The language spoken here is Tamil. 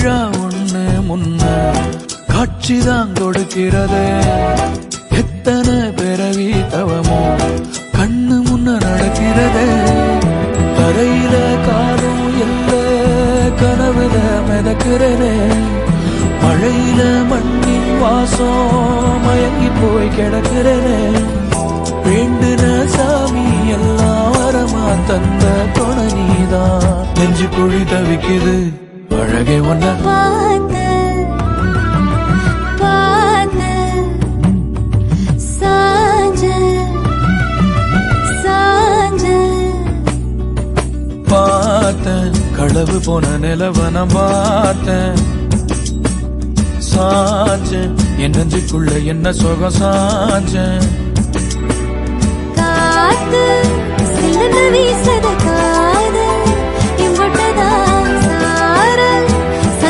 விழா ஒண்ணு முன்ன காட்சிதான் கொடுக்கிறது. எத்தனை பிறவி தவமோ கண்ணு முன்ன நடக்கிறது. தரையில காலும் இல்ல கனவுல மிதக்கிறனே. மழையில மண்ணின் வாசம் மயங்கி போய் கிடக்கிறனே. வேண்டுன சாமி எல்லாம் வரமா தந்த துணை நீதான். நெஞ்சு குழி தவிக்குது அழகே ஒன்ன பார்த்தேன். களவு போன நிலவன பார்த்தேன். சாஞ்சேன் என் நெஞ்சுக்குள்ள என்ன சுகம் சாஞ்சேன். காத்து சிலந்து வீச